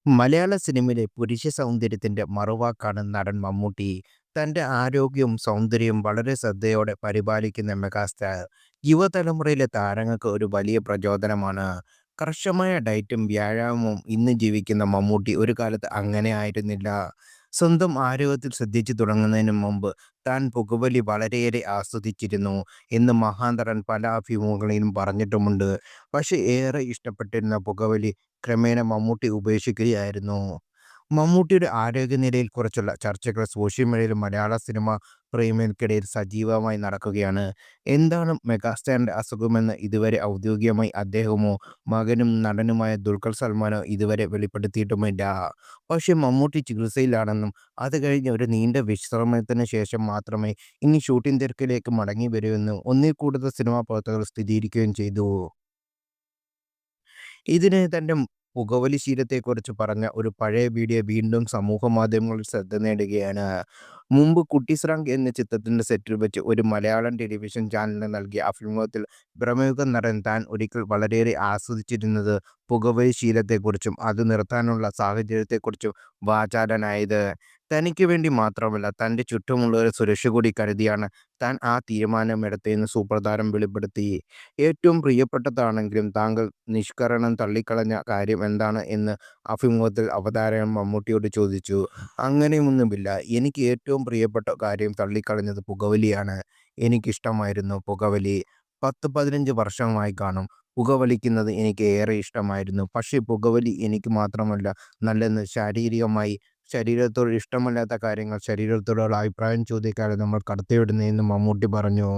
മലയാള സിനിമയിലെ പുരുഷ സൗന്ദര്യത്തിന്റെ മറുവാക്കാണ് നടൻ മമ്മൂട്ടി. തന്റെ ആരോഗ്യവും സൗന്ദര്യവും വളരെ ശ്രദ്ധയോടെ പരിപാലിക്കുന്ന മെഗാസ്റ്റാർ യുവതലമുറയിലെ താരങ്ങൾക്ക് ഒരു വലിയ പ്രചോദനമാണ്. കർശനമായ ഡയറ്റും വ്യായാമവും ഇന്ന് ജീവിക്കുന്ന മമ്മൂട്ടി ഒരു കാലത്ത് അങ്ങനെ ആയിരുന്നില്ല. സ്വന്തം ആരോഗ്യത്തിൽ ശ്രദ്ധിച്ചു തുടങ്ങുന്നതിന് മുമ്പ് താൻ പുകവലി വളരെയേറെ ആസ്വദിച്ചിരുന്നു എന്ന് മഹാനടൻ പല അഭിമുഖങ്ങളിലും പറഞ്ഞിട്ടുമുണ്ട്. പക്ഷേ ഏറെ ഇഷ്ടപ്പെട്ടിരുന്ന പുകവലി ക്രമേണ മമ്മൂട്ടി ഉപേക്ഷിക്കുകയായിരുന്നു. മമ്മൂട്ടിയുടെ ആരോഗ്യനിലയെക്കുറിച്ചുള്ള ചർച്ചകൾ സോഷ്യൽ മീഡിയയിൽ മലയാള സിനിമാ പ്രേമികൾക്കിടയിൽ സജീവമായി നടക്കുകയാണ്. എന്താണ് മെഗാസ്റ്റാറിന്റെ അസുഖമെന്ന് ഇതുവരെ ഔദ്യോഗികമായി അദ്ദേഹമോ മകനും നടനുമായ ദുൽഖർ സൽമാനോ ഇതുവരെ വെളിപ്പെടുത്തിയിട്ടുമില്ല. പക്ഷേ മമ്മൂട്ടി ചികിത്സയിലാണെന്നും അത് കഴിഞ്ഞ് ഒരു നീണ്ട വിശ്രമത്തിന് ശേഷം മാത്രമേ ഇനി ഷൂട്ടിംഗ് തിരക്കിലേക്ക് മടങ്ങിവരൂവെന്നും ഒന്നിൽ കൂടുതൽ സിനിമാ പ്രവർത്തകർ സ്ഥിരീകരിക്കുകയും ചെയ്തു. ഇതിന് തന്റെ പുകവലി ശീലത്തെക്കുറിച്ച് പറഞ്ഞ ഒരു പഴയ വീഡിയോ വീണ്ടും സമൂഹമാധ്യമങ്ങളിൽ ശ്രദ്ധ നേടുകയാണ്. മുമ്പ് കുട്ടിസ്രാങ്ക് എന്ന ചിത്രത്തിന്റെ സെറ്റിൽ വെച്ച് ഒരു മലയാളം ടെലിവിഷൻ ചാനലിന് നൽകിയ അഭിമുഖത്തിൽ പ്രമുഖ നടൻ താൻ ഒരിക്കൽ വളരെയേറെ ആസ്വദിച്ചിരുന്നത് പുകവലി ശീലത്തെക്കുറിച്ചും അത് നിർത്താനുള്ള സാഹചര്യത്തെക്കുറിച്ചും വാചാലനായത്. തനിക്ക് വേണ്ടി മാത്രമല്ല തന്റെ ചുറ്റുമുള്ളവരുടെ സുരക്ഷ കൂടി കരുതിയാണ് താൻ ആ തീരുമാനമെടുത്തതെന്ന് സൂപ്പർ താരം വെളിപ്പെടുത്തി. ഏറ്റവും പ്രിയപ്പെട്ടതാണെങ്കിലും താങ്കൾ നിഷ്കരണം തള്ളിക്കളഞ്ഞ കാര്യം എന്താണ് എന്ന് അഭിമുഖത്തിൽ അവതാരകൻ മമ്മൂട്ടിയോട് ചോദിച്ചു. അങ്ങനെയൊന്നുമില്ല. എനിക്ക് ഏറ്റവും പ്രിയപ്പെട്ട കാര്യം തള്ളിക്കളഞ്ഞത് പുകവലിയാണ്. എനിക്കിഷ്ടമായിരുന്നു പുകവലി. 10, 15 വർഷമായി കാണും. പുകവലിക്കുന്നത് എനിക്ക് ഏറെ ഇഷ്ടമായിരുന്നു. പക്ഷേ പുകവലി എനിക്ക് മാത്രമല്ല നല്ലതെന്ന് ശാരീരികമായി ശരീരത്തോട് ഇഷ്ടമല്ലാത്ത കാര്യങ്ങൾ ശരീരത്തോടുള്ള അഭിപ്രായം ചോദിക്കാതെ നമ്മൾ കടത്തിവിടുന്നതെന്ന് മമ്മൂട്ടി പറഞ്ഞു.